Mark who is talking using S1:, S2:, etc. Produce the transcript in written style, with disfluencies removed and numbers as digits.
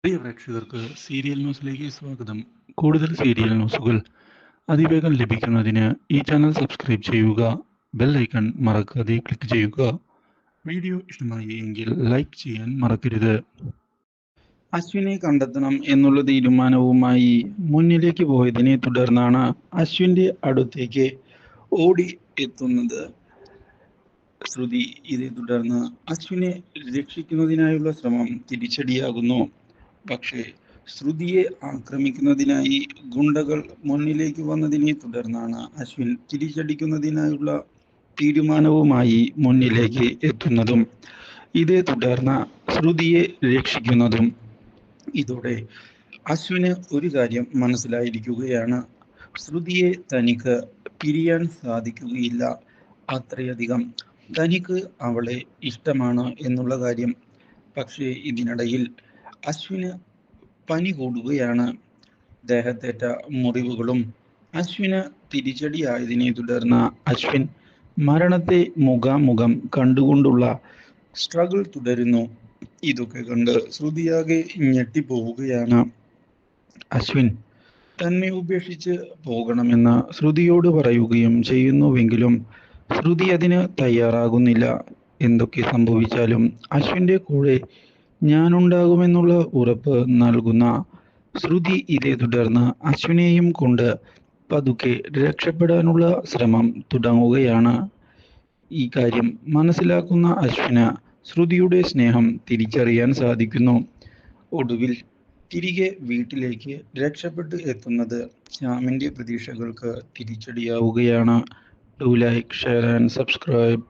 S1: പ്രിയ പ്രേക്ഷകർക്ക് സീരിയൽ ന്യൂസിലേക്ക് സ്വാഗതം. കൂടുതൽ സീരിയൽ ന്യൂസുകൾ അതിവേഗം ലഭിക്കുന്നതിന് ഈ ചാനൽ സബ്സ്ക്രൈബ് ചെയ്യുക. ബെൽ ഐക്കൺ മറക്കാതെ ക്ലിക്ക് ചെയ്യുക. വീഡിയോ ഇഷ്ടമായി എങ്കിൽ ലൈക്ക് ചെയ്യാൻ മറക്കരുത്. അശ്വിനെ കണ്ടെത്തണം എന്നുള്ള തീരുമാനവുമായി മുന്നിലേക്ക് പോയതിനെ തുടർന്നാണ് അശ്വിൻ്റെ അടുത്തേക്ക് ഓടി എത്തുന്നത് ശ്രുതി. ഇതേ തുടർന്ന് അശ്വിനെ രക്ഷിക്കുന്നതിനായുള്ള ശ്രമം തിരിച്ചടിയാകുന്നു. പക്ഷേ ശ്രുതിയെ ആക്രമിക്കുന്നതിനായി ഗുണ്ടകൾ മുന്നിലേക്ക് വന്നതിനെ തുടർന്നാണ് അശ്വിൻ തിരിച്ചടിക്കുന്നതിനായുള്ള തീരുമാനവുമായി മുന്നിലേക്ക് എത്തുന്നതും ഇതേ തുടർന്ന് ശ്രുതിയെ രക്ഷിക്കുന്നതും. ഇതോടെ അശ്വിന് ഒരു കാര്യം മനസ്സിലായിരിക്കുകയാണ്. ശ്രുതിയെ തനിക്ക് പിരിയാൻ സാധിക്കുകയില്ല. അത്രയധികം തനിക്ക് അവളെ ഇഷ്ടമാണ് എന്നുള്ള കാര്യം. പക്ഷേ ഇതിനിടയിൽ അശ്വിന് പനി കൂടുകയാണ്. ദേഹത്തേറ്റ മുറിവുകളും അശ്വിന് തിരിച്ചടിയായതിനെ തുടർന്ന് അശ്വിൻ മരണത്തെ മുഖാമുഖം കണ്ടുകൊണ്ടുള്ള സ്ട്രഗിൾ തുടരുന്നു. ഇതൊക്കെ കണ്ട് ശ്രുതിയാകെ ഞെട്ടിപ്പോവുകയാണ്. അശ്വിൻ തന്നെ ഉപേക്ഷിച്ച് പോകണമെന്ന് ശ്രുതിയോട് പറയുകയും ചെയ്യുന്നുവെങ്കിലും ശ്രുതി അതിന് തയ്യാറാകുന്നില്ല. എന്തൊക്കെ സംഭവിച്ചാലും അശ്വിൻ്റെ കൂടെ ഞാനുണ്ടാകുമെന്നുള്ള ഉറപ്പ് നൽകുന്ന ശ്രുതി ഇതേ തുടർന്ന് അശ്വിനെയും കൊണ്ട് പതുക്കെ രക്ഷപ്പെടാനുള്ള ശ്രമം തുടങ്ങുകയാണ്. ഈ കാര്യം മനസ്സിലാക്കുന്ന അശ്വിന് ശ്രുതിയുടെ സ്നേഹം തിരിച്ചറിയാൻ സാധിക്കുന്നു. ഒടുവിൽ തിരികെ വീട്ടിലേക്ക് രക്ഷപ്പെട്ട് എത്തുന്നത് ശ്യാമിൻ്റെ പ്രതീക്ഷകൾക്ക് തിരിച്ചടിയാവുകയാണ്. Do like, share and subscribe.